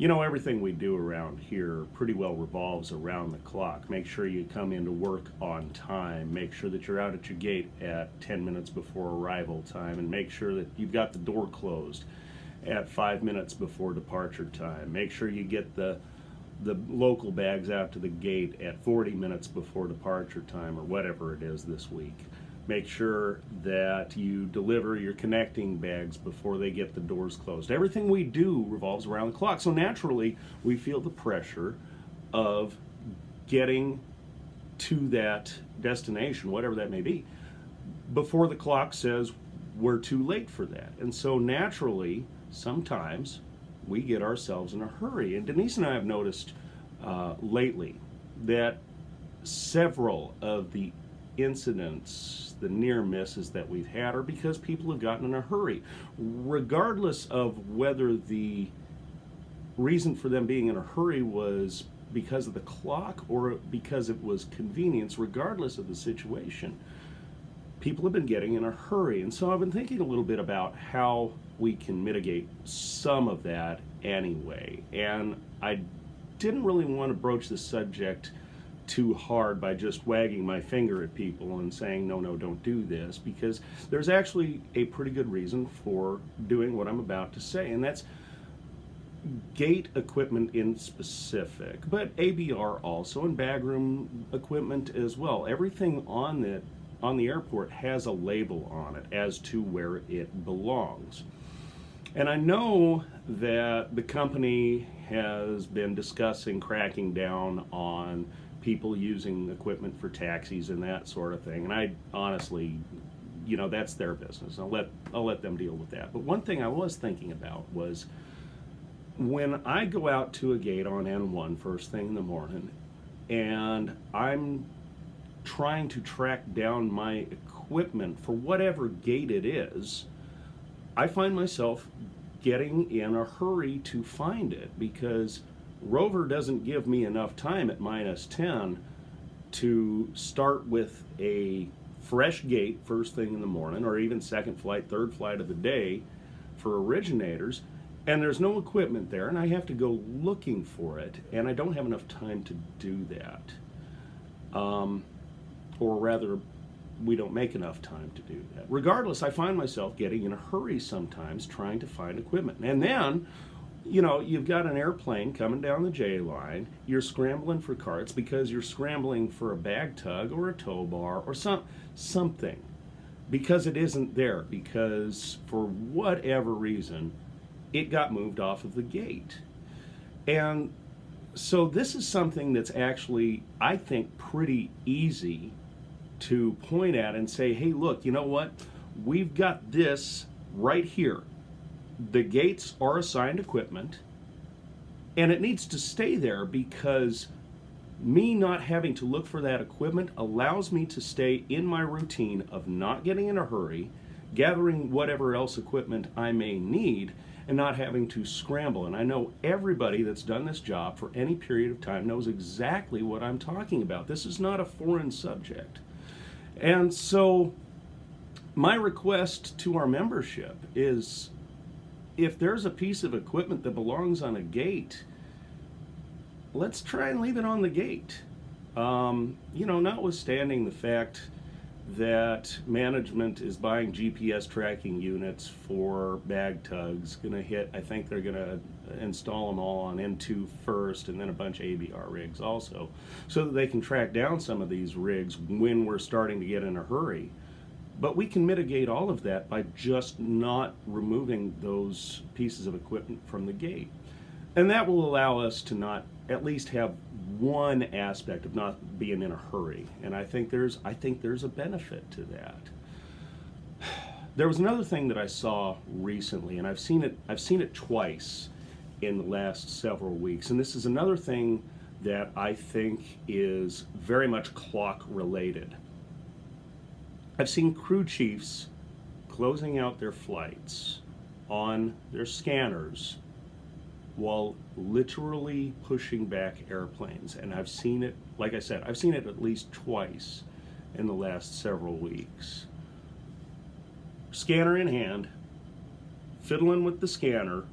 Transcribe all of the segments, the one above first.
You know, everything we do around here pretty well revolves around the clock. Make sure you come into work on time. Make sure that you're out at your gate at 10 minutes before arrival time, and make sure that you've got the door closed at 5 minutes before departure time. Make sure you get the local bags out to the gate at 40 minutes before departure time, or whatever it is this week. Make sure that you deliver your connecting bags before they get the doors closed. Everything we do revolves around the clock. So naturally, we feel the pressure of getting to that destination, whatever that may be, before the clock says we're too late for that. And so naturally, sometimes we get ourselves in a hurry. And Denise and I have noticed lately that several of the incidents, the near misses that we've had, are because people have gotten in a hurry. Regardless of whether the reason for them being in a hurry was because of the clock or because it was convenience, regardless of the situation, people have been getting in a hurry. And so I've been thinking a little bit about how we can mitigate some of that anyway. And I didn't really want to broach the subject too hard by just wagging my finger at people and saying, no, don't do this, because there's actually a pretty good reason for doing what I'm about to say, and that's gate equipment in specific, but ABR also, and bagroom equipment as well. Everything on the airport has a label on it as to where it belongs. And I know that the company has been discussing cracking down on people using equipment for taxis and that sort of thing. And I honestly, that's their business. I'll let them deal with that. But one thing I was thinking about was when I go out to a gate on N1 first thing in the morning, and I'm trying to track down my equipment for whatever gate it is, I find myself getting in a hurry to find it, because Rover doesn't give me enough time at -10 to start with a fresh gate first thing in the morning, or even second flight, third flight of the day for originators, and there's no equipment there, and I have to go looking for it, and I don't have enough time to do that. Or rather, we don't make enough time to do that. Regardless, I find myself getting in a hurry sometimes trying to find equipment. And then, you've got an airplane coming down the J line, you're scrambling for carts because you're scrambling for a bag tug or a tow bar or something, because it isn't there, because for whatever reason, it got moved off of the gate. And so this is something that's actually, I think, pretty easy to point at and say, hey, look, you know what? We've got this right here. The gates are assigned equipment, and it needs to stay there, because me not having to look for that equipment allows me to stay in my routine of not getting in a hurry, gathering whatever else equipment I may need, and not having to scramble. And I know everybody that's done this job for any period of time knows exactly what I'm talking about. This is not a foreign subject. And so my request to our membership is, if there's a piece of equipment that belongs on a gate, let's try and leave it on the gate. Notwithstanding the fact that management is buying GPS tracking units for bag tugs, I think they're gonna install them all on N2 first, and then a bunch of ABR rigs also, so that they can track down some of these rigs when we're starting to get in a hurry. But we can mitigate all of that by just not removing those pieces of equipment from the gate. And that will allow us to not at least have one aspect of not being in a hurry. And I think there's a benefit to that. There was another thing that I saw recently, and I've seen it twice in the last several weeks. And this is another thing that I think is very much clock related. I've seen crew chiefs closing out their flights on their scanners while literally pushing back airplanes. And I've seen it, like I said, I've seen it at least twice in the last several weeks. Scanner in hand, fiddling with the scanner,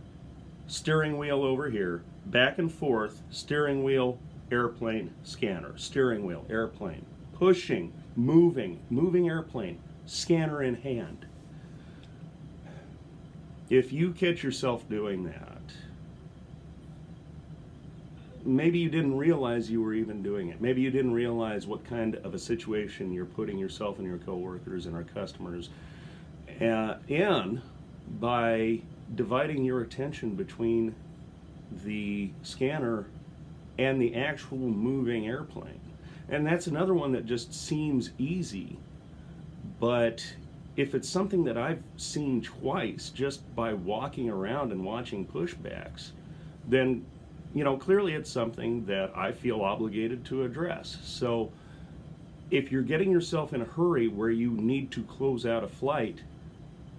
steering wheel over here, back and forth, steering wheel, airplane, scanner, steering wheel, airplane, pushing, moving airplane, scanner in hand. If you catch yourself doing that, maybe you didn't realize you were even doing it. Maybe you didn't realize what kind of a situation you're putting yourself and your coworkers and our customers in by dividing your attention between the scanner and the actual moving airplane. And that's another one that just seems easy, but if it's something that I've seen twice just by walking around and watching pushbacks, then clearly it's something that I feel obligated to address. So if you're getting yourself in a hurry where you need to close out a flight,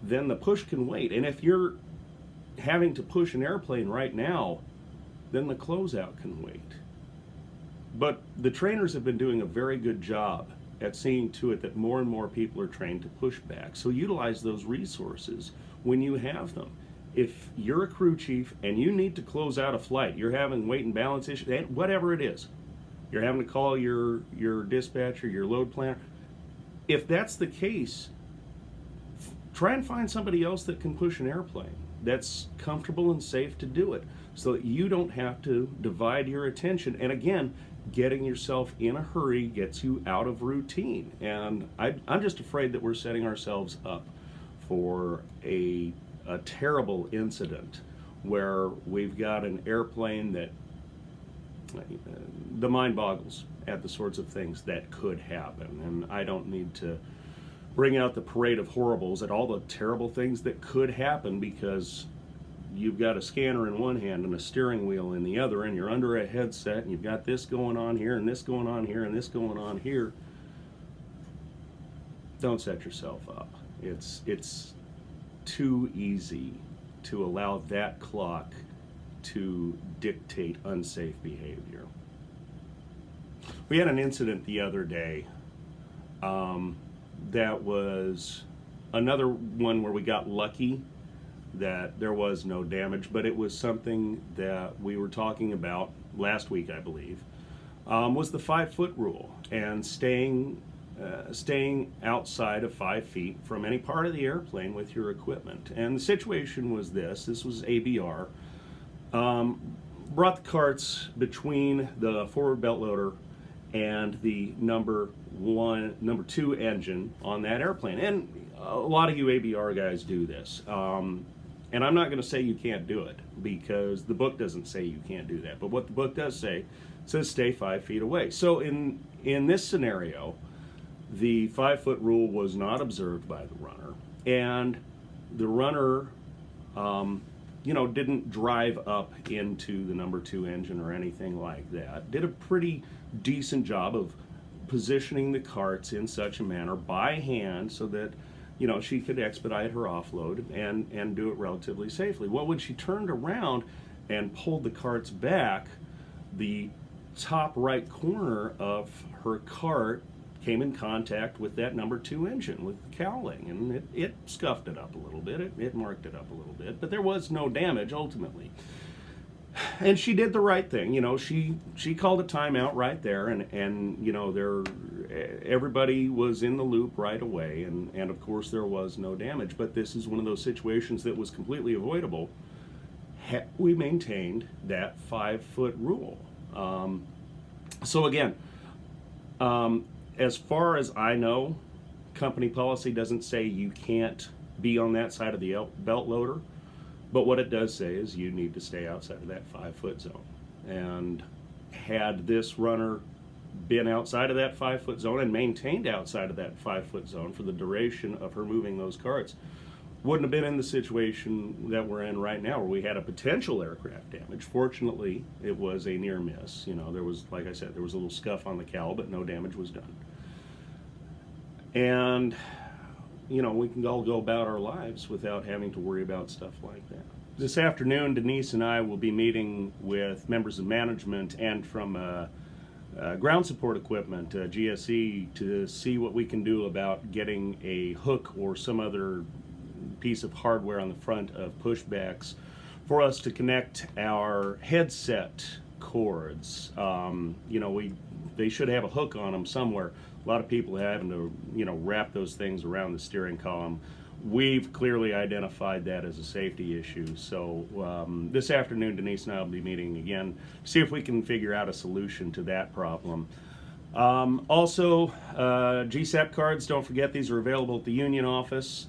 then the push can wait. And if you're having to push an airplane right now, then the closeout can wait. But the trainers have been doing a very good job at seeing to it that more and more people are trained to push back. So utilize those resources when you have them. If you're a crew chief and you need to close out a flight, you're having weight and balance issues, whatever it is, you're having to call your dispatcher, your load planner. If that's the case, try and find somebody else that can push an airplane that's comfortable and safe to do it, so that you don't have to divide your attention. And again, getting yourself in a hurry gets you out of routine. And I'm just afraid that we're setting ourselves up for a terrible incident where we've got an airplane that the mind boggles at the sorts of things that could happen. And I don't need to bring out the parade of horribles at all the terrible things that could happen, because you've got a scanner in one hand and a steering wheel in the other, and you're under a headset, and you've got this going on here and this going on here and this going on here. Don't set yourself up. It's too easy to allow that clock to dictate unsafe behavior. We had an incident the other day that was another one where we got lucky that there was no damage, but it was something that we were talking about last week, I believe, was the 5-foot rule and staying outside of 5 feet from any part of the airplane with your equipment. And the situation was this was ABR, brought the carts between the forward belt loader and the number 2 engine on that airplane. And a lot of you ABR guys do this. And I'm not going to say you can't do it, because the book doesn't say you can't do that. But what the book does say, says stay 5 feet away. So in this scenario, the 5-foot rule was not observed by the runner, and the runner didn't drive up into the number 2 engine or anything like that. Did a pretty decent job of positioning the carts in such a manner by hand so that she could expedite her offload and do it relatively safely. Well, when she turned around and pulled the carts back, the top right corner of her cart came in contact with that number 2 engine, with the cowling, and it scuffed it up a little bit, it marked it up a little bit, but there was no damage ultimately. And she did the right thing, she called a timeout right there, and everybody was in the loop right away, and of course there was no damage. But this is one of those situations that was completely avoidable had we maintained that 5-foot rule. So again, as far as I know, company policy doesn't say you can't be on that side of the belt loader. But what it does say is you need to stay outside of that 5-foot zone. And had this runner been outside of that 5-foot zone and maintained outside of that 5-foot zone for the duration of her moving those carts, wouldn't have been in the situation that we're in right now, where we had a potential aircraft damage. Fortunately, it was a near miss. There was, like I said, there was a little scuff on the cowl, but no damage was done. And we can all go about our lives without having to worry about stuff like that. This afternoon, Denise and I will be meeting with members of management and from ground support equipment, GSE, to see what we can do about getting a hook or some other piece of hardware on the front of pushbacks for us to connect our headset cords. They should have a hook on them somewhere. A lot of people are having to, wrap those things around the steering column. We've clearly identified that as a safety issue. So this afternoon, Denise and I will be meeting again to see if we can figure out a solution to that problem. Also, GSAP cards, don't forget, these are available at the union office.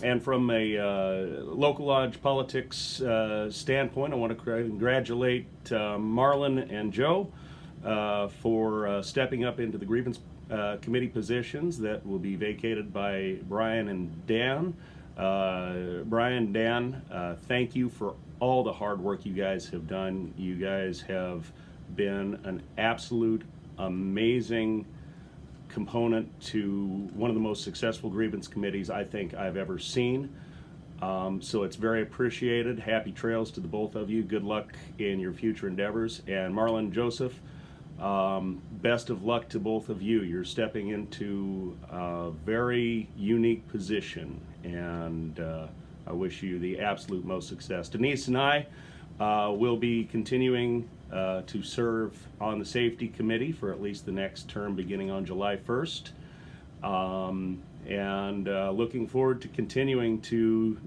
And from a local lodge politics standpoint, I want to congratulate Marlon and Joe for stepping up into the grievance committee positions that will be vacated by Brian and Dan. Brian, Dan, thank you for all the hard work you guys have done. You guys have been an absolute amazing component to one of the most successful grievance committees I think I've ever seen. So it's very appreciated. Happy trails to the both of you. Good luck in your future endeavors. And Marlon, Joseph, best of luck to both of you. You're stepping into a very unique position, and I wish you the absolute most success. Denise and I will be continuing to serve on the safety committee for at least the next term beginning on July 1st. And looking forward to continuing to,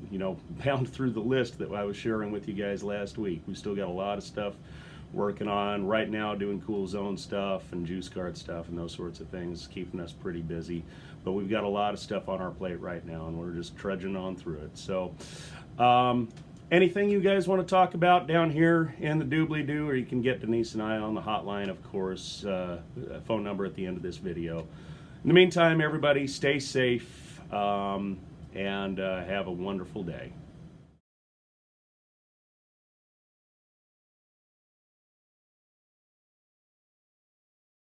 pound through the list that I was sharing with you guys last week. We still got a lot of stuff working on right now, doing cool zone stuff and juice card stuff and those sorts of things, keeping us pretty busy. But we've got a lot of stuff on our plate right now, and we're just trudging on through it. So anything you guys want to talk about down here in the doobly-doo, or you can get Denise and I on the hotline, of course, phone number at the end of this video. In the meantime, everybody, stay safe and have a wonderful day.